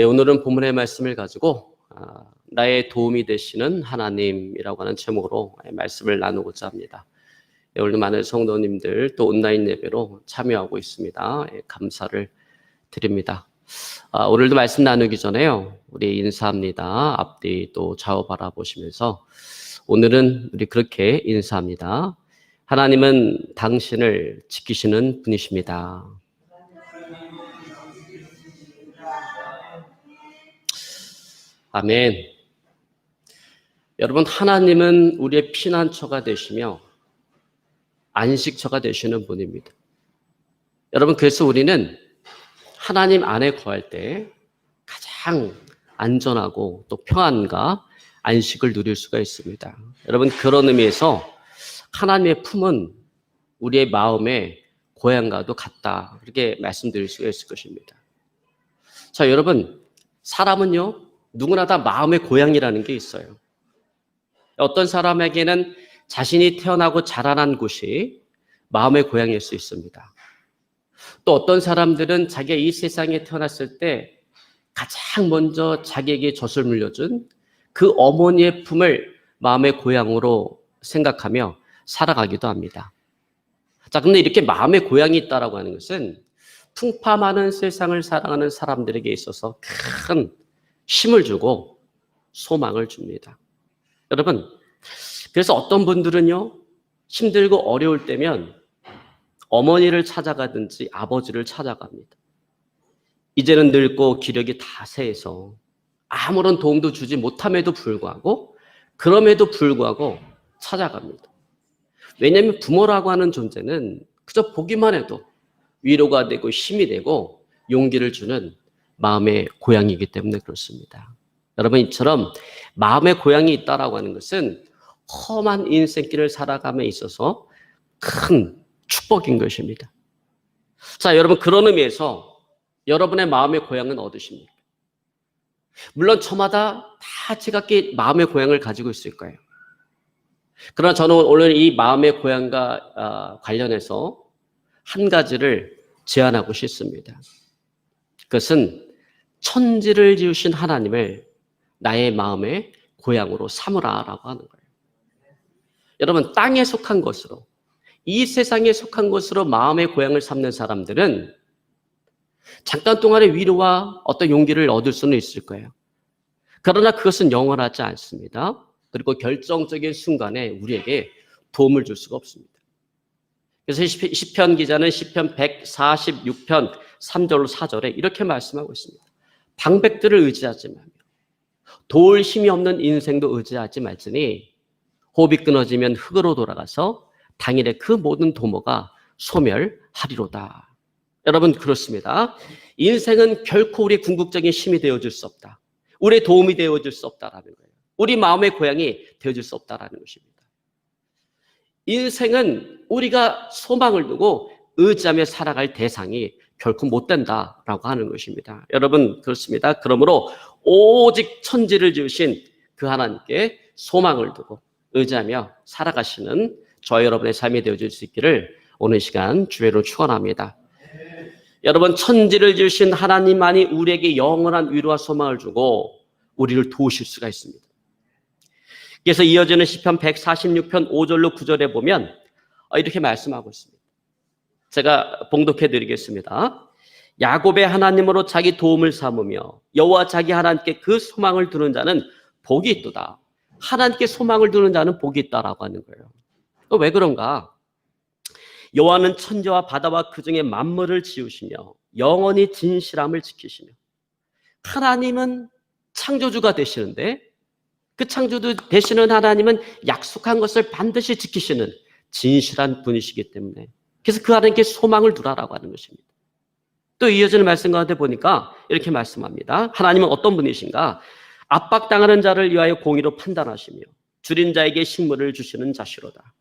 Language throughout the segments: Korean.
오늘은 본문의 말씀을 가지고 나의 도움이 되시는 하나님이라고 하는 제목으로 말씀을 나누고자 합니다. 오늘도 많은 성도님들 또 온라인 예배로 참여하고 있습니다. 감사를 드립니다. 오늘도 말씀 나누기 전에요, 우리 인사합니다. 앞뒤 또 좌우 바라보시면서 오늘은 우리 그렇게 인사합니다. 하나님은 당신을 지키시는 분이십니다. 아멘. 여러분, 하나님은 우리의 피난처가 되시며 안식처가 되시는 분입니다. 여러분, 그래서 우리는 하나님 안에 거할 때 가장 안전하고 또 평안과 안식을 누릴 수가 있습니다. 여러분, 그런 의미에서 하나님의 품은 우리의 마음의 고향과도 같다, 그렇게 말씀드릴 수가 있을 것입니다. 자, 여러분, 사람은요, 누구나 다 마음의 고향이라는 게 있어요. 어떤 사람에게는 자신이 태어나고 자라난 곳이 마음의 고향일 수 있습니다. 또 어떤 사람들은 자기가 이 세상에 태어났을 때 가장 먼저 자기에게 젖을 물려준 그 어머니의 품을 마음의 고향으로 생각하며 살아가기도 합니다. 자, 근데 이렇게 마음의 고향이 있다라고 하는 것은 풍파많은 세상을 살아가는 사람들에게 있어서 큰 힘을 주고 소망을 줍니다. 여러분, 그래서 어떤 분들은요, 힘들고 어려울 때면 어머니를 찾아가든지 아버지를 찾아갑니다. 이제는 늙고 기력이 다 쇠해서 아무런 도움도 주지 못함에도 불구하고, 그럼에도 불구하고 찾아갑니다. 왜냐하면 부모라고 하는 존재는 그저 보기만 해도 위로가 되고 힘이 되고 용기를 주는 마음의 고향이기 때문에 그렇습니다. 여러분, 이처럼 마음의 고향이 있다라고 하는 것은 험한 인생길을 살아감에 있어서 큰 축복인 것입니다. 자, 여러분, 그런 의미에서 여러분의 마음의 고향은 어디십니까? 물론 저마다 다 제각기 마음의 고향을 가지고 있을 거예요. 그러나 저는 오늘 이 마음의 고향과 관련해서 한 가지를 제안하고 싶습니다. 그것은 천지를 지으신 하나님을 나의 마음의 고향으로 삼으라라고 하는 거예요. 여러분, 땅에 속한 것으로, 이 세상에 속한 것으로 마음의 고향을 삼는 사람들은 잠깐 동안의 위로와 어떤 용기를 얻을 수는 있을 거예요. 그러나 그것은 영원하지 않습니다. 그리고 결정적인 순간에 우리에게 도움을 줄 수가 없습니다. 그래서 시편 기자는 시편 146편 3절로 4절에 이렇게 말씀하고 있습니다. 방백들을 의지하지 말며 도울 힘이 없는 인생도 의지하지 말지니 호흡이 끊어지면 흙으로 돌아가서 당일에 그 모든 도모가 소멸하리로다. 여러분, 그렇습니다. 인생은 결코 우리의 궁극적인 힘이 되어줄 수 없다. 우리의 도움이 되어줄 수 없다라는 거예요. 우리 마음의 고향이 되어줄 수 없다라는 것입니다. 인생은 우리가 소망을 두고 의지하며 살아갈 대상이 결코 못 된다라고 하는 것입니다. 여러분, 그렇습니다. 그러므로 오직 천지를 지으신 그 하나님께 소망을 두고 의지하며 살아가시는 저와 여러분의 삶이 되어질 수 있기를 오늘 시간 주의로 축원합니다. 여러분, 천지를 지으신 하나님만이 우리에게 영원한 위로와 소망을 주고 우리를 도우실 수가 있습니다. 그래서 이어지는 시편 146편 5절로 9절에 보면 이렇게 말씀하고 있습니다. 제가 봉독해 드리겠습니다. 야곱의 하나님으로 자기 도움을 삼으며 여호와 자기 하나님께 그 소망을 두는 자는 복이 있도다. 하나님께 소망을 두는 자는 복이 있다라고 하는 거예요. 왜 그런가? 여호와는 천지와 바다와 그 중에 만물을 지으시며 영원히 진실함을 지키시며, 하나님은 창조주가 되시는데 그 창조주 되시는 하나님은 약속한 것을 반드시 지키시는 진실한 분이시기 때문에, 그래서 그 하나님께 소망을 두라라고 하는 것입니다. 또 이어지는 말씀 가운데 보니까 이렇게 말씀합니다. 하나님은 어떤 분이신가? 압박당하는 자를 위하여 공의로 판단하시며 줄인 자에게 식물을 주시는 자시로다.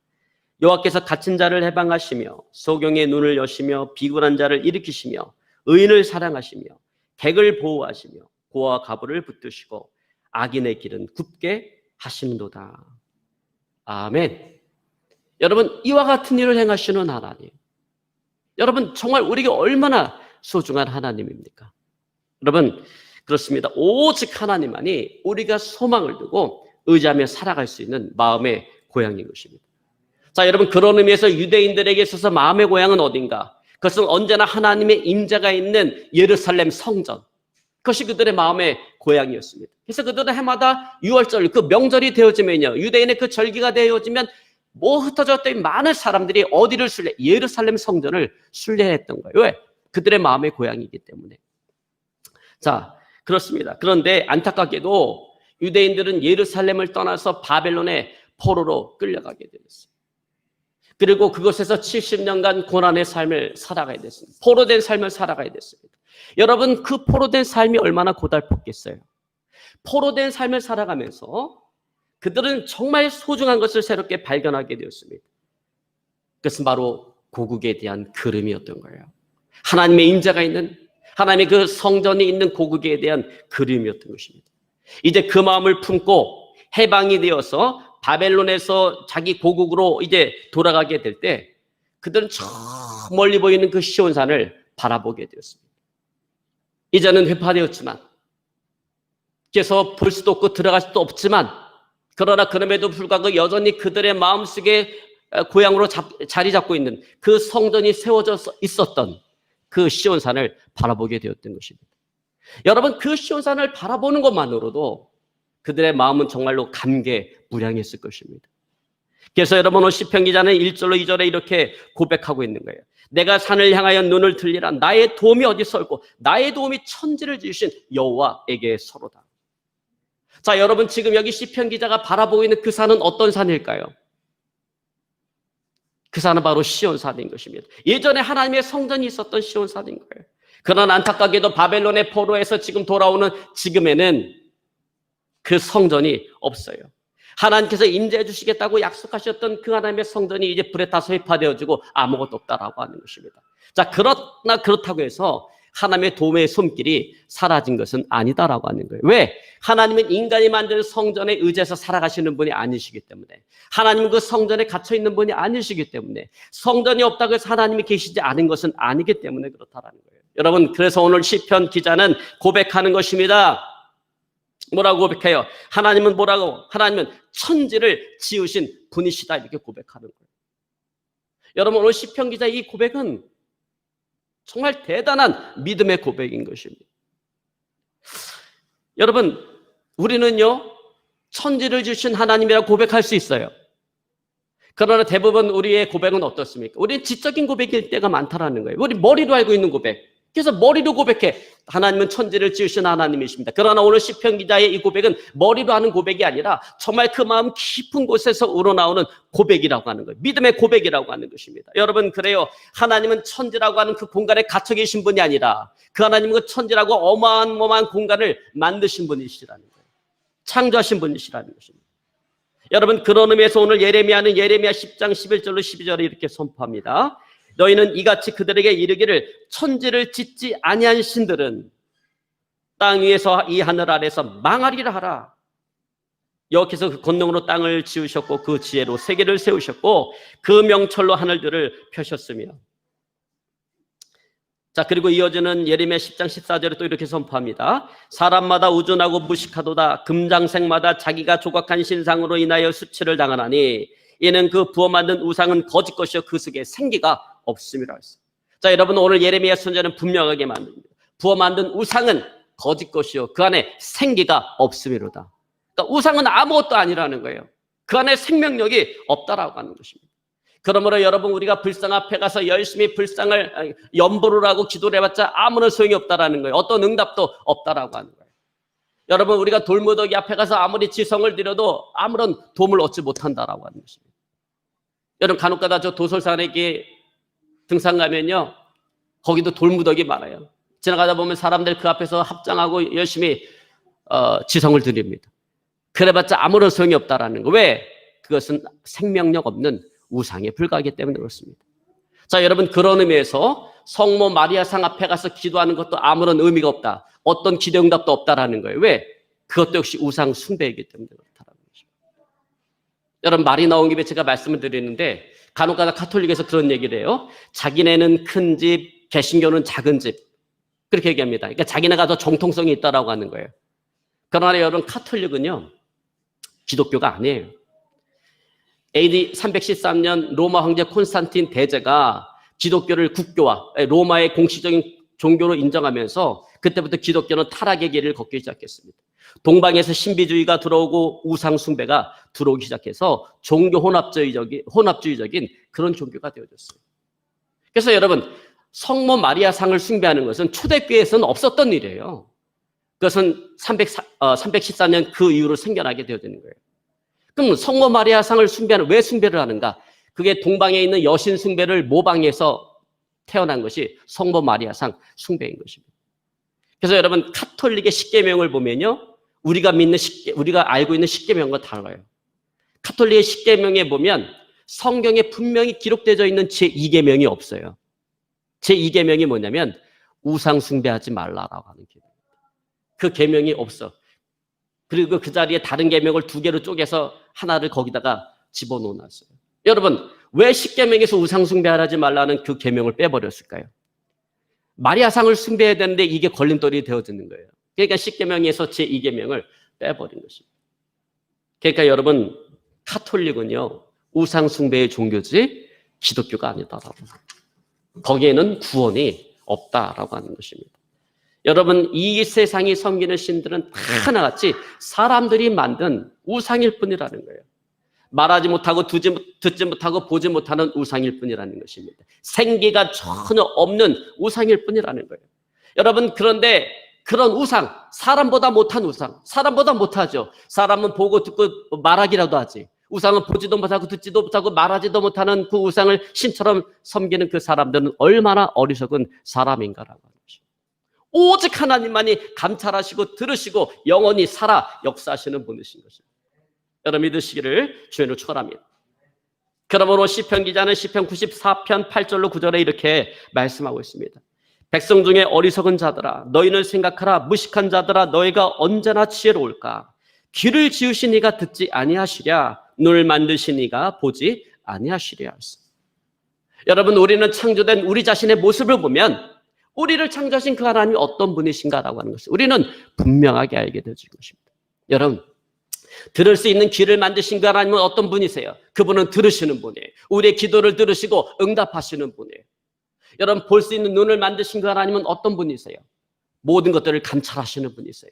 여호와께서 갇힌 자를 해방하시며 소경의 눈을 여시며 비굴한 자를 일으키시며 의인을 사랑하시며 객을 보호하시며 고아와 가부를 붙드시고 악인의 길은 굽게 하시는도다. 아멘. 여러분, 이와 같은 일을 행하시는 하나님, 여러분, 정말 우리에게 얼마나 소중한 하나님입니까? 여러분, 그렇습니다. 오직 하나님만이 우리가 소망을 두고 의지하며 살아갈 수 있는 마음의 고향인 것입니다. 자, 여러분, 그런 의미에서 유대인들에게 있어서 마음의 고향은 어딘가? 그것은 언제나 하나님의 임재가 있는 예루살렘 성전. 그것이 그들의 마음의 고향이었습니다. 그래서 그들은 해마다 6월절 그 명절이 되어지면요, 유대인의 그 절기가 되어지면 흩어졌던 많은 사람들이 어디를 예루살렘 성전을 순례했던 거예요. 왜? 그들의 마음의 고향이기 때문에. 자, 그렇습니다. 그런데 안타깝게도 유대인들은 예루살렘을 떠나서 바벨론의 포로로 끌려가게 되었어요. 그리고 그곳에서 70년간 고난의 삶을 살아가야 됐습니다. 포로된 삶을 살아가야 됐습니다. 여러분, 그 포로된 삶이 얼마나 고달팠겠어요. 포로된 삶을 살아가면서 그들은 정말 소중한 것을 새롭게 발견하게 되었습니다. 그것은 바로 고국에 대한 그림이었던 거예요. 하나님의 임재가 있는, 하나님의 그 성전이 있는 고국에 대한 그림이었던 것입니다. 이제 그 마음을 품고 해방이 되어서 바벨론에서 자기 고국으로 이제 돌아가게 될 때 그들은 저 멀리 보이는 그 시온산을 바라보게 되었습니다. 이제는 회파되었지만, 그래서 볼 수도 없고 들어갈 수도 없지만, 그러나 그럼에도 불구하고 여전히 그들의 마음속에 고향으로 자리 잡고 있는 그 성전이 세워져 있었던 그 시온산을 바라보게 되었던 것입니다. 여러분, 그 시온산을 바라보는 것만으로도 그들의 마음은 정말로 감개무량했을 것입니다. 그래서 여러분, 오늘 시편 기자는 1절로 2절에 이렇게 고백하고 있는 거예요. 내가 산을 향하여 눈을 들리라. 나의 도움이 어디서 올고 나의 도움이 천지를 지으신 여호와에게 서로다. 자, 여러분, 지금 여기 시편 기자가 바라보고 있는 그 산은 어떤 산일까요? 그 산은 바로 시온산인 것입니다. 예전에 하나님의 성전이 있었던 시온산인 거예요. 그러나 안타깝게도 바벨론의 포로에서 지금 돌아오는 지금에는 그 성전이 없어요. 하나님께서 임재해 주시겠다고 약속하셨던 그 하나님의 성전이 이제 불에 타서 회파되어지고 아무것도 없다라고 하는 것입니다. 자, 그러나 그렇다고 해서 하나님의 도움의 손길이 사라진 것은 아니다라고 하는 거예요. 왜? 하나님은 인간이 만든 성전에 의지해서 살아가시는 분이 아니시기 때문에, 하나님은 그 성전에 갇혀 있는 분이 아니시기 때문에, 성전이 없다고 해서 하나님이 계시지 않은 것은 아니기 때문에 그렇다라는 거예요. 여러분, 그래서 오늘 시편 기자는 고백하는 것입니다. 뭐라고 고백해요? 하나님은 뭐라고? 하나님은 천지를 지으신 분이시다, 이렇게 고백하는 거예요. 여러분, 오늘 시편 기자 이 고백은 정말 대단한 믿음의 고백인 것입니다. 여러분, 우리는요, 천지를 지으신 하나님이라고 고백할 수 있어요. 그러나 대부분 우리의 고백은 어떻습니까? 우리는 지적인 고백일 때가 많다라는 거예요. 우리 머리로 알고 있는 고백. 그래서 머리로 고백해. 하나님은 천지를 지으신 하나님이십니다. 그러나 오늘 시편 기자의 이 고백은 머리로 하는 고백이 아니라 정말 그 마음 깊은 곳에서 우러나오는 고백이라고 하는 거예요. 믿음의 고백이라고 하는 것입니다. 여러분, 그래요. 하나님은 천지라고 하는 그 공간에 갇혀 계신 분이 아니라 그 하나님은 그 천지라고 어마어마한 공간을 만드신 분이시라는 거예요. 창조하신 분이시라는 것입니다. 여러분, 그런 의미에서 오늘 예레미야는 예레미야 10장 11절로 12절에 이렇게 선포합니다. 너희는 이같이 그들에게 이르기를 천지를 짓지 아니한 신들은 땅 위에서 이 하늘 아래서 망하리라 하라. 여호와께서 그 권능으로 땅을 지으셨고 그 지혜로 세계를 세우셨고 그 명철로 하늘들을 펴셨으며. 자, 그리고 이어지는 예레미야 10장 14절에 또 이렇게 선포합니다. 사람마다 우둔하고 무식하도다. 금장색마다 자기가 조각한 신상으로 인하여 수치를 당하나니 이는 그 부어 만든 우상은 거짓 것이요 그 속에 생기가 없음이라 했어요. 자, 여러분, 오늘 예레미야 선지자는 분명하게 만듭니다. 부어 만든 우상은 거짓 것이요 그 안에 생기가 없음이로다. 그러니까 우상은 아무것도 아니라는 거예요. 그 안에 생명력이 없다라고 하는 것입니다. 그러므로 여러분, 우리가 불상 앞에 가서 열심히 불상을 염불을 하고 기도를 해봤자 아무런 소용이 없다라는 거예요. 어떤 응답도 없다라고 하는 거예요. 여러분, 우리가 돌무더기 앞에 가서 아무리 지성을 들여도 아무런 도움을 얻지 못한다라고 하는 것입니다. 여러분, 간혹가다 저 도솔산에 등산 가면요, 거기도 돌무더기 많아요. 지나가다 보면 사람들 그 앞에서 합장하고 열심히 지성을 드립니다. 그래봤자 아무런 소용이 없다라는 거. 왜? 그것은 생명력 없는 우상에 불과하기 때문에 그렇습니다. 자, 여러분, 그런 의미에서 성모 마리아상 앞에 가서 기도하는 것도 아무런 의미가 없다. 어떤 기도응답도 없다라는 거예요. 왜? 그것도 역시 우상 숭배이기 때문에 그렇다라는 거죠. 여러분, 말이 나온 김에 제가 말씀을 드리는데 간혹가다 카톨릭에서 그런 얘기를 해요. 자기네는 큰 집, 개신교는 작은 집. 그렇게 얘기합니다. 그러니까 자기네가 더 정통성이 있다라고 하는 거예요. 그러나 여러분, 카톨릭은요, 기독교가 아니에요. AD 313년 로마 황제 콘스탄틴 대제가 기독교를 국교화, 로마의 공식적인 종교로 인정하면서 그때부터 기독교는 타락의 길을 걷기 시작했습니다. 동방에서 신비주의가 들어오고 우상 숭배가 들어오기 시작해서 종교 혼합주의적인 그런 종교가 되어졌어요. 그래서 여러분, 성모 마리아 상을 숭배하는 것은 초대교회에서는 없었던 일이에요. 그것은 314년 그 이후로 생겨나게 되어지는 거예요. 그럼 성모 마리아 상을 왜 숭배를 하는가? 그게 동방에 있는 여신 숭배를 모방해서 태어난 것이 성모 마리아 상 숭배인 것입니다. 그래서 여러분, 카톨릭의 십계명을 보면요, 우리가 알고 있는 십계명과 달라요. 카톨릭의 십계명에 보면 성경에 분명히 기록되어 있는 제2계명이 없어요. 제2계명이 뭐냐면 우상 숭배하지 말라라고 하는 계명입니다. 그 계명이 없어. 그리고 그 자리에 다른 계명을 2개로 쪼개서 하나를 거기다가 집어넣어놨어요. 여러분, 왜 십계명에서 우상 숭배하지 말라는 그 계명을 빼버렸을까요? 마리아상을 숭배해야 되는데 이게 걸림돌이 되어지는 거예요. 그러니까 십계명에서 제2계명을 빼버린 것입니다. 그러니까 여러분, 카톨릭은요, 우상 숭배의 종교지 기독교가 아니다라고. 거기에는 구원이 없다라고 하는 것입니다. 여러분, 이 세상이 섬기는 신들은 다 하나같이 사람들이 만든 우상일 뿐이라는 거예요. 말하지 못하고 듣지 못하고 보지 못하는 우상일 뿐이라는 것입니다. 생기가 전혀 없는 우상일 뿐이라는 거예요. 여러분, 그런데 그런 우상, 사람보다 못한 우상, 사람보다 못하죠. 사람은 보고 듣고 말하기라도 하지. 우상은 보지도 못하고 듣지도 못하고 말하지도 못하는 그 우상을 신처럼 섬기는 그 사람들은 얼마나 어리석은 사람인가라고 하는 것입니다. 오직 하나님만이 감찰하시고 들으시고 영원히 살아 역사하시는 분이신 것입니다. 여러분, 믿으시기를 주님으로 축원합니다. 그러므로 시편 기자는 시편 94편 8절로 9절에 이렇게 말씀하고 있습니다. 백성 중에 어리석은 자들아, 너희는 생각하라. 무식한 자들아, 너희가 언제나 지혜로울까? 귀를 지으신 이가 듣지 아니하시랴? 눈을 만드신 이가 보지 아니하시랴? 여러분, 우리는 창조된 우리 자신의 모습을 보면 우리를 창조하신 그 하나님이 어떤 분이신가라고 하는 것을 우리는 분명하게 알게 되는 것입니다. 여러분, 들을 수 있는 귀를 만드신 그 하나님은 어떤 분이세요? 그분은 들으시는 분이에요. 우리의 기도를 들으시고 응답하시는 분이에요. 여러분, 볼 수 있는 눈을 만드신 그 하나님은 어떤 분이세요? 모든 것들을 감찰하시는 분이세요.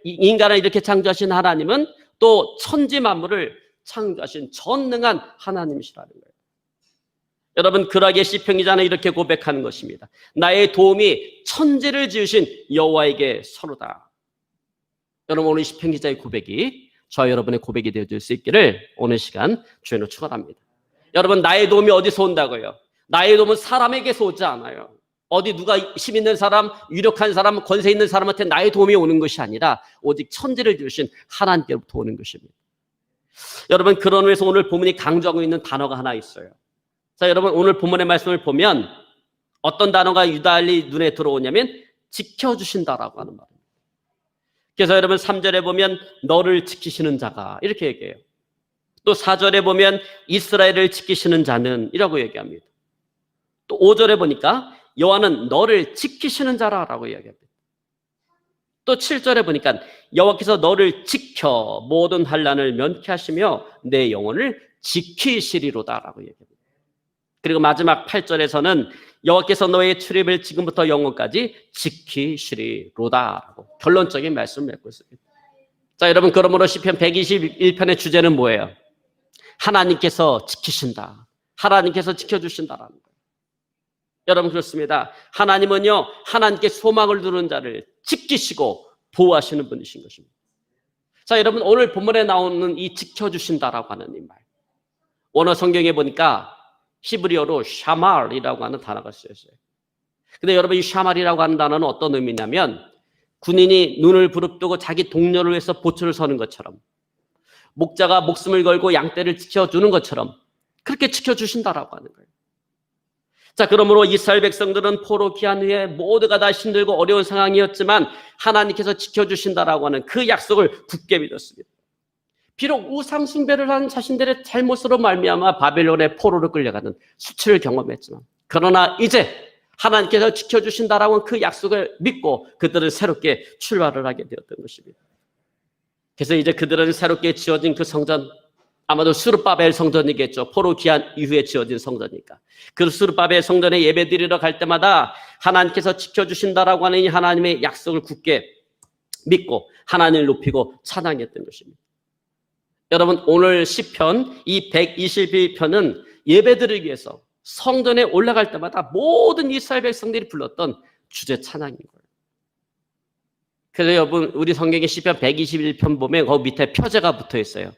인간을 이렇게 창조하신 하나님은 또 천지 만물을 창조하신 전능한 하나님이시라는 거예요. 여러분, 그러기에 시편 기자는 이렇게 고백하는 것입니다. 나의 도움이 천지를 지으신 여호와에게 서로다. 여러분, 오늘 시편 기자의 고백이 저와 여러분의 고백이 되어줄 수 있기를 오늘 시간 주님으로 축원합니다. 여러분, 나의 도움이 어디서 온다고요? 나의 도움은 사람에게서 오지 않아요. 어디 누가 힘 있는 사람, 유력한 사람, 권세 있는 사람한테 나의 도움이 오는 것이 아니라 오직 천지를 지으신 하나님께로부터 오는 것입니다. 여러분, 그런 의미에서 오늘 본문이 강조하고 있는 단어가 하나 있어요. 자, 여러분, 오늘 본문의 말씀을 보면 어떤 단어가 유달리 눈에 들어오냐면 지켜주신다라고 하는 말입니다. 그래서 여러분, 3절에 보면 너를 지키시는 자가 이렇게 얘기해요. 또 4절에 보면 이스라엘을 지키시는 자는 이라고 얘기합니다. 또 5절에 보니까 여호와는 너를 지키시는 자라고 이야기합니다. 또 7절에 보니까 여호와께서 너를 지켜 모든 환난을 면케하시며 내 영혼을 지키시리로다라고 얘기합니다. 그리고 마지막 8절에서는 여호와께서 너의 출입을 지금부터 영원까지 지키시리로다라고 결론적인 말씀을 맺고 있습니다. 자, 여러분, 그러므로 시편 121편의 주제는 뭐예요? 하나님께서 지키신다. 하나님께서 지켜주신다라는 거예요. 여러분, 그렇습니다. 하나님은요, 하나님께 소망을 두는 자를 지키시고 보호하시는 분이신 것입니다. 자, 여러분, 오늘 본문에 나오는 이 지켜주신다라고 하는 이 말, 원어 성경에 보니까 히브리어로 샤말이라고 하는 단어가 쓰여있어요. 근데 여러분, 이 샤말이라고 하는 단어는 어떤 의미냐면 군인이 눈을 부릅뜨고 자기 동료를 위해서 보초를 서는 것처럼, 목자가 목숨을 걸고 양떼를 지켜주는 것처럼 그렇게 지켜주신다라고 하는 거예요. 자, 그러므로 이스라엘 백성들은 포로 귀환 후에 모두가 다 힘들고 어려운 상황이었지만 하나님께서 지켜주신다라고 하는 그 약속을 굳게 믿었습니다. 비록 우상 숭배를 한 자신들의 잘못으로 말미암아 바벨론의 포로로 끌려가는 수치를 경험했지만, 그러나 이제 하나님께서 지켜주신다라고 하는 그 약속을 믿고 그들은 새롭게 출발을 하게 되었던 것입니다. 그래서 이제 그들은 새롭게 지어진 그 성전, 아마도 스룹바벨 성전이겠죠. 포로 귀환 이후에 지어진 성전이니까. 그 스룹바벨 성전에 예배드리러 갈 때마다 하나님께서 지켜주신다라고 하는 이 하나님의 약속을 굳게 믿고 하나님을 높이고 찬양했던 것입니다. 여러분, 오늘 시편 이 122편은 예배드리기 위해서 성전에 올라갈 때마다 모든 이스라엘 백성들이 불렀던 주제 찬양인 거예요. 그래서 여러분, 우리 성경의 시편 121편 보면 거기 밑에 표제가 붙어 있어요.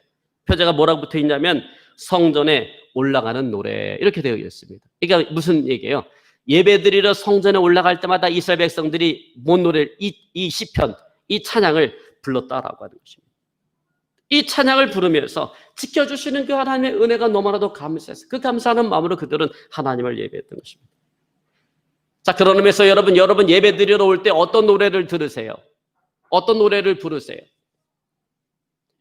표제가 뭐라고 붙어 있냐면 성전에 올라가는 노래, 이렇게 되어 있습니다. 그러니까 무슨 얘기예요? 예배드리러 성전에 올라갈 때마다 이스라엘 백성들이 뭔 노래를, 이 시편, 이 찬양을 불렀다라고 하는 것입니다. 이 찬양을 부르면서 지켜주시는 그 하나님의 은혜가 너무나도 감사해서 그 감사하는 마음으로 그들은 하나님을 예배했던 것입니다. 자, 그런 의미에서 여러분 예배 드리러 올 때 어떤 노래를 들으세요? 어떤 노래를 부르세요?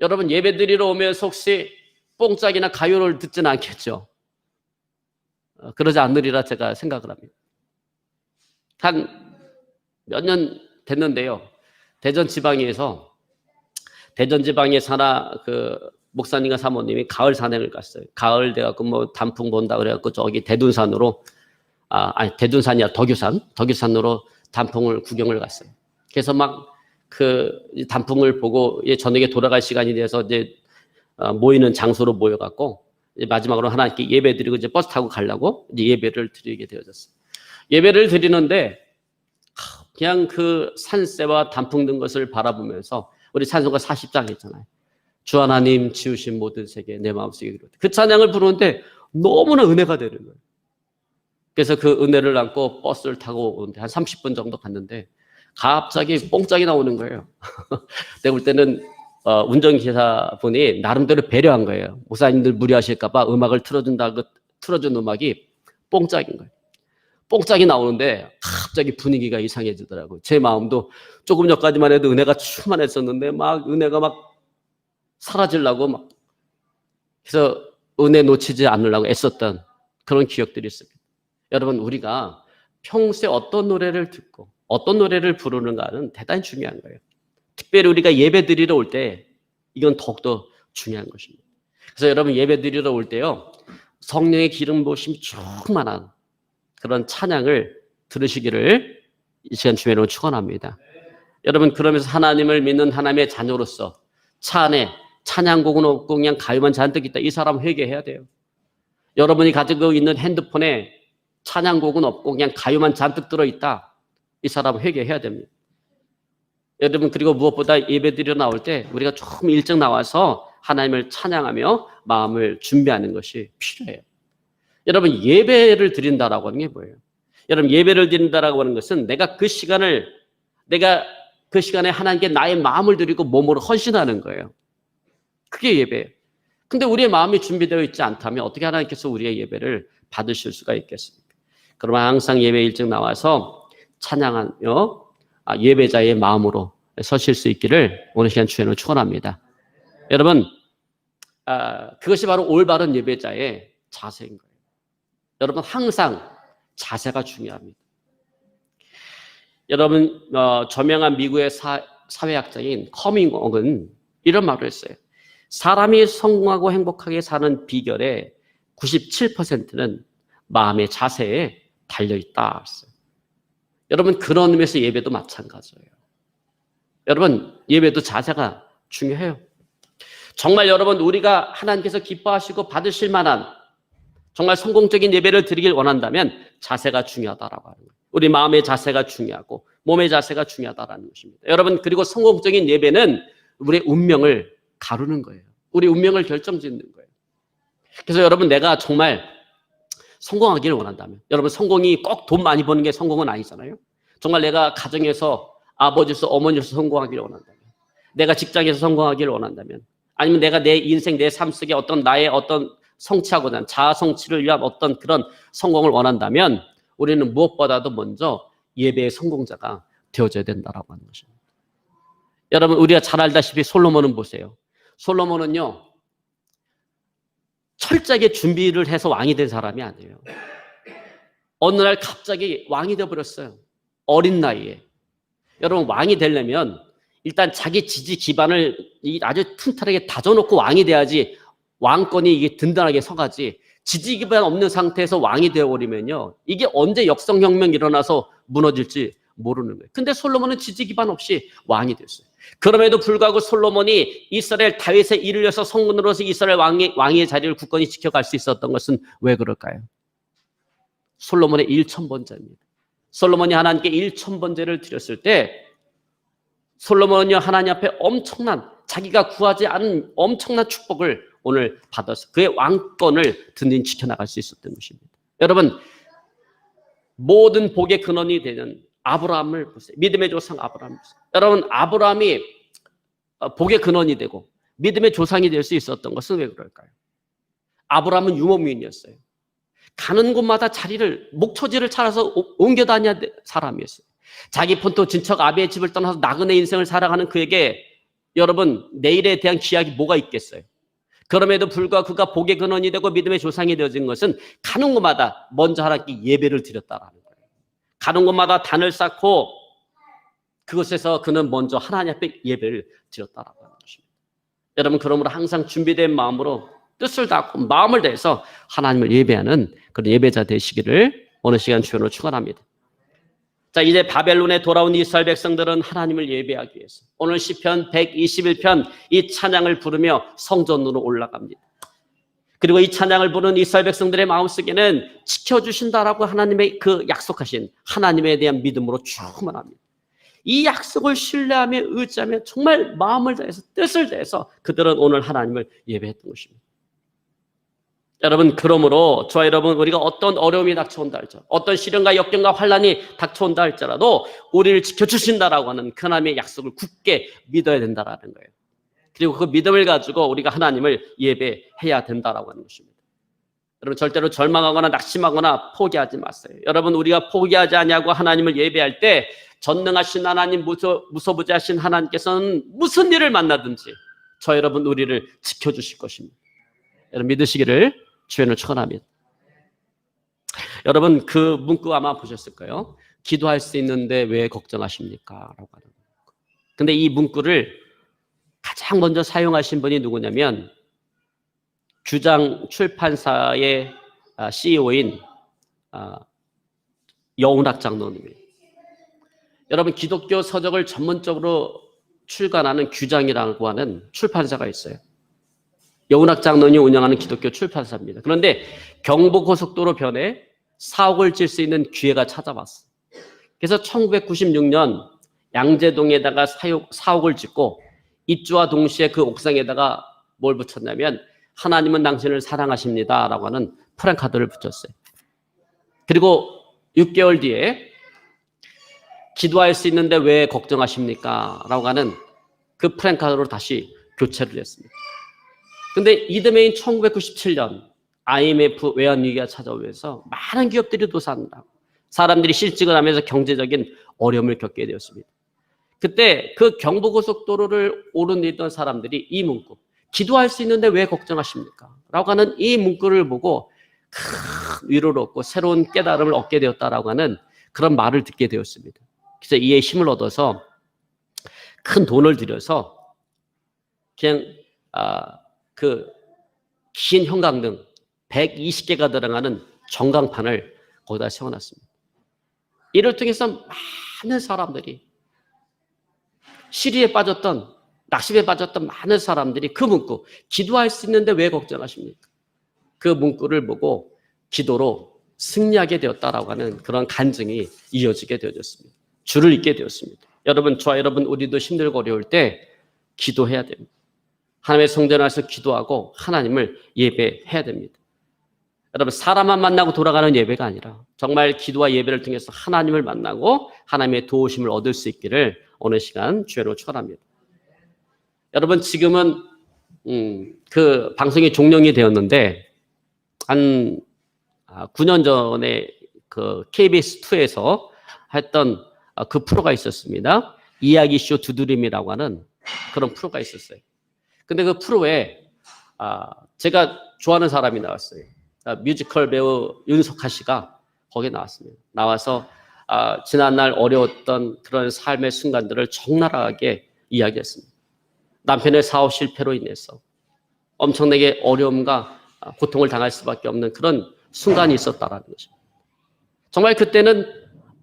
여러분 예배 드리러 오면서 혹시 뽕짝이나 가요를 듣지는 않겠죠? 그러지 않으리라 제가 생각을 합니다. 한 몇 년 됐는데요. 대전 지방에 사나 그 목사님과 사모님이 가을 산행을 갔어요. 가을 돼갖고 뭐 단풍 본다 그래갖고 저기 대둔산으로, 대둔산이 아니라 덕유산으로 단풍을 구경을 갔어요. 그래서 막 그 단풍을 보고 저녁에 돌아갈 시간이 돼서 이제 모이는 장소로 모여갖고 마지막으로 하나님께 예배드리고 이제 버스 타고 가려고 이제 예배를 드리게 되어졌어요. 예배를 드리는데 그냥 그 산새와 단풍 든 것을 바라보면서 우리 찬송가 40장 있잖아요. 주 하나님 지으신 모든 세계 내 마음속에 이르되, 그 찬양을 부르는데 너무나 은혜가 되는 거예요. 그래서 그 은혜를 안고 버스를 타고 오는데 한 30분 정도 갔는데 갑자기 뽕짝이 나오는 거예요. 내가 볼 때는 운전기사분이 나름대로 배려한 거예요. 목사님들 무리하실까 봐 음악을 틀어준 음악이 뽕짝인 거예요. 뽕짝이 나오는데 갑자기 분위기가 이상해지더라고요. 제 마음도 조금 전까지만 해도 은혜가 충만했었는데 막 은혜가 막 사라지려고 막, 그래서 은혜 놓치지 않으려고 애썼던 그런 기억들이 있습니다. 여러분, 우리가 평소에 어떤 노래를 듣고 어떤 노래를 부르는가는 대단히 중요한 거예요. 특별히 우리가 예배 드리러 올 때 이건 더욱더 중요한 것입니다. 그래서 여러분 예배 드리러 올 때요, 성령의 기름 부으심이 충만한 그런 찬양을 들으시기를 이 시간 주의로 축원합니다. 여러분, 그러면서 하나님을 믿는 하나님의 자녀로서 차 안에 찬양곡은 없고 그냥 가요만 잔뜩 있다, 이 사람 회개해야 돼요. 여러분이 가지고 있는 핸드폰에 찬양곡은 없고 그냥 가요만 잔뜩 들어있다, 이 사람 회개해야 됩니다. 여러분, 그리고 무엇보다 예배 드리러 나올 때 우리가 조금 일찍 나와서 하나님을 찬양하며 마음을 준비하는 것이 필요해요. 여러분, 예배를 드린다라고 하는 게 뭐예요? 여러분, 예배를 드린다라고 하는 것은 내가 그 시간에 하나님께 나의 마음을 드리고 몸으로 헌신하는 거예요. 그게 예배예요. 근데 우리의 마음이 준비되어 있지 않다면 어떻게 하나님께서 우리의 예배를 받으실 수가 있겠습니까? 그러면 항상 예배 일찍 나와서 찬양하며 예배자의 마음으로 서실 수 있기를 오늘 시간 주에는 축원합니다. 여러분, 그것이 바로 올바른 예배자의 자세인 거예요. 여러분, 항상 자세가 중요합니다. 여러분, 저명한 미국의 사회학자인 커밍옥은 이런 말을 했어요. 사람이 성공하고 행복하게 사는 비결의 97%는 마음의 자세에 달려있다. 여러분, 그런 의미에서 예배도 마찬가지예요. 여러분, 예배도 자세가 중요해요. 정말 여러분, 우리가 하나님께서 기뻐하시고 받으실 만한 정말 성공적인 예배를 드리길 원한다면 자세가 중요하다라고 하는 거예요. 우리 마음의 자세가 중요하고 몸의 자세가 중요하다라는 것입니다. 여러분, 그리고 성공적인 예배는 우리의 운명을 가르는 거예요. 우리 운명을 결정짓는 거예요. 그래서 여러분, 내가 정말 성공하기를 원한다면, 여러분, 성공이 꼭 돈 많이 버는 게 성공은 아니잖아요. 정말 내가 가정에서 아버지로서 어머니로서 성공하기를 원한다면, 내가 직장에서 성공하기를 원한다면, 아니면 내가 내 인생, 내 삶 속에 나의 어떤 성취하고자 하는 자아 성취를 위한 어떤 그런 성공을 원한다면 우리는 무엇보다도 먼저 예배의 성공자가 되어져야 된다라고 하는 것입니다. 여러분, 우리가 잘 알다시피 솔로몬은 보세요. 솔로몬은요, 철저하게 준비를 해서 왕이 된 사람이 아니에요. 어느 날 갑자기 왕이 되어버렸어요. 어린 나이에. 여러분, 왕이 되려면 일단 자기 지지 기반을 아주 튼튼하게 다져놓고 왕이 돼야지 왕권이 이게 든든하게 서가지, 지지 기반 없는 상태에서 왕이 되어버리면요, 이게 언제 역성혁명이 일어나서 무너질지 모르는 거예요. 근데 솔로몬은 지지 기반 없이 왕이 됐어요. 그럼에도 불구하고 솔로몬이 이스라엘 다윗의 이르려서 성군으로서 이스라엘 왕의 자리를 굳건히 지켜갈 수 있었던 것은 왜 그럴까요? 솔로몬의 1,000번제입니다. 솔로몬이 하나님께 1,000번제를 드렸을 때 솔로몬이 하나님 앞에 엄청난, 자기가 구하지 않은 엄청난 축복을 오늘 받아서 그의 왕권을 든든히 지켜나갈 수 있었던 것입니다. 여러분, 모든 복의 근원이 되는 아브라함을 보세요. 믿음의 조상 아브라함. 여러분, 아브라함이 복의 근원이 되고 믿음의 조상이 될 수 있었던 것은 왜 그럴까요? 아브라함은 유목민이었어요. 가는 곳마다 목초지를 찾아서 옮겨 다니는 사람이었어요. 자기 본토 친척 아비의 집을 떠나서 나그네 인생을 살아가는 그에게 여러분, 내일에 대한 기약이 뭐가 있겠어요? 그럼에도 불구하고 그가 복의 근원이 되고 믿음의 조상이 되어진 것은 가는 곳마다 먼저 하나님께 예배를 드렸다라는 거예요. 가는 곳마다 단을 쌓고 그곳에서 그는 먼저 하나님 앞에 예배를 드렸다라고 하는 것입니다. 여러분, 그러므로 항상 준비된 마음으로 뜻을 다하고 마음을 다해서 하나님을 예배하는 그런 예배자 되시기를 오늘 시간 주연으로 축원합니다. 자, 이제 바벨론에 돌아온 이스라엘 백성들은 하나님을 예배하기 위해서 오늘 시편 121편 이 찬양을 부르며 성전으로 올라갑니다. 그리고 이 찬양을 부르는 이스라엘 백성들의 마음속에는 지켜주신다라고 하나님의 그 약속하신 하나님에 대한 믿음으로 충만합니다. 이 약속을 신뢰하며 의지하며 정말 마음을 다해서 뜻을 다해서 그들은 오늘 하나님을 예배했던 것입니다. 여러분, 그러므로 저와 여러분, 우리가 어떤 어려움이 닥쳐온다 할지라도, 어떤 시련과 역경과 환난이 닥쳐온다 할지라도 우리를 지켜주신다라고 하는 그 하나님의 약속을 굳게 믿어야 된다라는 거예요. 그리고 그 믿음을 가지고 우리가 하나님을 예배해야 된다라고 하는 것입니다. 여러분, 절대로 절망하거나 낙심하거나 포기하지 마세요. 여러분, 우리가 포기하지 않냐고 하나님을 예배할 때 전능하신 하나님, 무소부지하신 하나님께서는 무슨 일을 만나든지 저 여러분 우리를 지켜주실 것입니다. 여러분, 믿으시기를 주연을 축원합니다. 여러분, 그 문구 아마 보셨을 거예요. 기도할 수 있는데 왜 걱정하십니까? 라고 하는 거예요. 근데 이 문구를 가장 먼저 사용하신 분이 누구냐면 규장 출판사의 CEO인 여운학 장로님이에요. 여러분, 기독교 서적을 전문적으로 출간하는 규장이라고 하는 출판사가 있어요. 여운학 장로님이 운영하는 기독교 출판사입니다. 그런데 경부고속도로 변에 사옥을 질 수 있는 기회가 찾아왔어요. 그래서 1996년 양재동에다가 사옥을 짓고 입주와 동시에 그 옥상에다가 뭘 붙였냐면 하나님은 당신을 사랑하십니다 라고 하는 프랜카드를 붙였어요. 그리고 6개월 뒤에 기도할 수 있는데 왜 걱정하십니까? 라고 하는 그 프랜카드로 다시 교체를 했습니다. 근데 이듬해인 1997년 IMF 외환위기가 찾아오면서 많은 기업들이 도산한다고 사람들이 실직을 하면서 경제적인 어려움을 겪게 되었습니다. 그때 그 경부고속도로를 오르내리던 사람들이 이 문구, 기도할 수 있는데 왜 걱정하십니까? 라고 하는 이 문구를 보고 큰 위로를 얻고 새로운 깨달음을 얻게 되었다라고 하는 그런 말을 듣게 되었습니다. 그래서 이에 힘을 얻어서 큰 돈을 들여서 그냥 그 긴 형광등 120개가 들어가는 전광판을 거기다 세워놨습니다. 이를 통해서 많은 사람들이 시리에 빠졌던, 낙심에 빠졌던 많은 사람들이 그 문구, 기도할 수 있는데 왜 걱정하십니까? 그 문구를 보고 기도로 승리하게 되었다라고 하는 그런 간증이 이어지게 되어졌습니다. 주를 잊게 되었습니다. 여러분, 저와 여러분, 우리도 힘들고 어려울 때 기도해야 됩니다. 하나님의 성전에 와서 기도하고 하나님을 예배해야 됩니다. 여러분, 사람만 만나고 돌아가는 예배가 아니라 정말 기도와 예배를 통해서 하나님을 만나고 하나님의 도우심을 얻을 수 있기를 오늘 시간 주의로 축원합니다. 여러분, 지금은 그 방송이 종영이 되었는데 한 9년 전에 그 KBS2에서 했던 그 프로가 있었습니다. 이야기쇼 두드림이라고 하는 그런 프로가 있었어요. 근데 그 프로에 제가 좋아하는 사람이 나왔어요. 뮤지컬 배우 윤석하 씨가 거기에 나왔습니다. 나와서 지난날 어려웠던 그런 삶의 순간들을 적나라하게 이야기했습니다. 남편의 사업 실패로 인해서 엄청나게 어려움과 고통을 당할 수밖에 없는 그런 순간이 있었다라는 거죠. 정말 그때는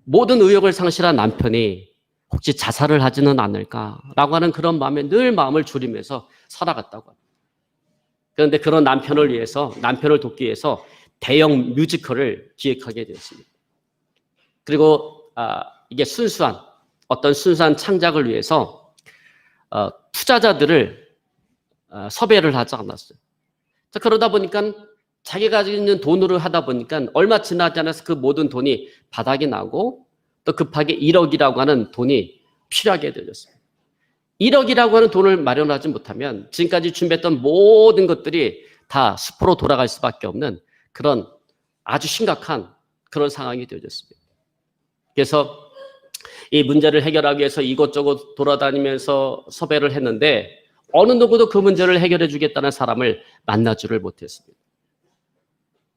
모든 의욕을 상실한 남편이 혹시 자살을 하지는 않을까라고 하는 그런 마음에 늘 마음을 졸이면서 살아갔다고 합니다. 그런데 그런 남편을 위해서, 남편을 돕기 위해서 대형 뮤지컬을 기획하게 되었습니다. 그리고 이게 어떤 순수한 창작을 위해서 투자자들을 섭외를 하지 않았어요. 자, 그러다 보니까 자기가 가지고 있는 돈으로 하다 보니까 얼마 지나지 않아서 그 모든 돈이 바닥이 나고 또 급하게 1억이라고 하는 돈이 필요하게 되었습니다. 1억이라고 하는 돈을 마련하지 못하면 지금까지 준비했던 모든 것들이 다 수포로 돌아갈 수밖에 없는 그런 아주 심각한 그런 상황이 되어졌습니다. 그래서 이 문제를 해결하기 위해서 이곳저곳 돌아다니면서 섭외를 했는데 어느 누구도 그 문제를 해결해 주겠다는 사람을 만나지를 못했습니다.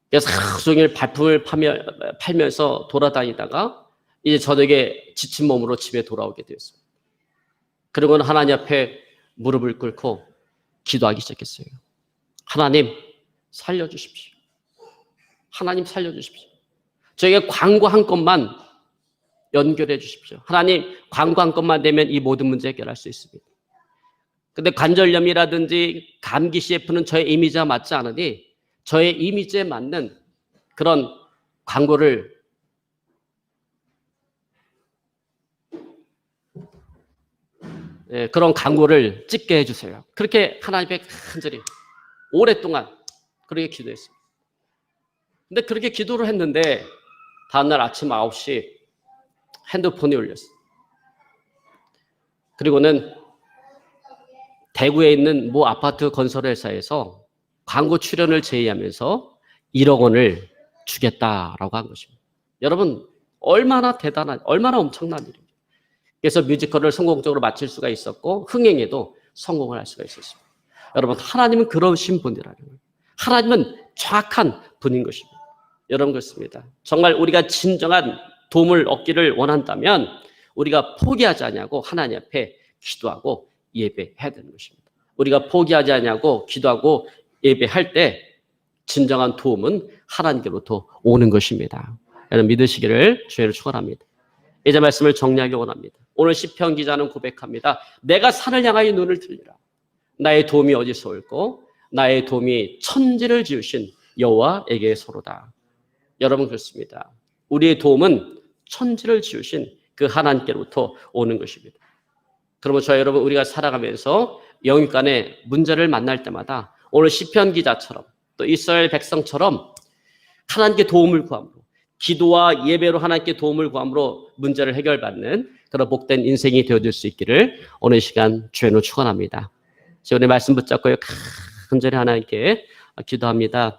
그래서 하루 종일 발품을 팔면서 돌아다니다가 이제 저녁에 지친 몸으로 집에 돌아오게 되었습니다. 그리고는 하나님 앞에 무릎을 꿇고 기도하기 시작했어요. 하나님 살려주십시오. 하나님 살려주십시오. 저에게 광고 한 건만 연결해 주십시오. 하나님 광고 한 건만 되면 이 모든 문제 해결할 수 있습니다. 근데 관절염이라든지 감기 CF는 저의 이미지와 맞지 않으니 저의 이미지에 맞는 그런 광고를 그런 광고를 찍게 해주세요. 그렇게 하나님께 간절히 오랫동안 그렇게 기도했습니다. 근데 그렇게 기도를 했는데 다음날 아침 9시 핸드폰이 울렸어요. 그리고는 대구에 있는 모 아파트 건설회사에서 광고 출연을 제의하면서 1억 원을 주겠다라고 한 것입니다. 여러분 얼마나 얼마나 엄청난 일입니다. 그래서 뮤지컬을 성공적으로 마칠 수가 있었고 흥행에도 성공을 할 수가 있었습니다. 여러분 하나님은 그러신 분이라는 거예요. 하나님은 정확한 분인 것입니다. 여러분 그렇습니다. 정말 우리가 진정한 도움을 얻기를 원한다면 우리가 포기하지 않냐고 하나님 앞에 기도하고 예배해야 되는 것입니다. 우리가 포기하지 않냐고 기도하고 예배할 때 진정한 도움은 하나님께로부터 오는 것입니다. 여러분 믿으시기를 주의를 축원합니다. 이제 말씀을 정리하기 원합니다. 오늘 시편 기자는 고백합니다. 내가 산을 향하여 눈을 들리라. 나의 도움이 어디서 올고 나의 도움이 천지를 지으신 여호와에게서로다. 여러분 그렇습니다. 우리의 도움은 천지를 지으신 그 하나님께로부터 오는 것입니다. 그러면 여러분 우리가 살아가면서 영육간의 문제를 만날 때마다 오늘 시편 기자처럼 또 이스라엘 백성처럼 하나님께 도움을 구함으로 기도와 예배로 하나님께 도움을 구함으로 문제를 해결받는 그런 복된 인생이 되어줄 수 있기를 오늘 시간 주님으로 축원합니다. 오늘 말씀 붙잡고 간절히 하나님께 기도합니다.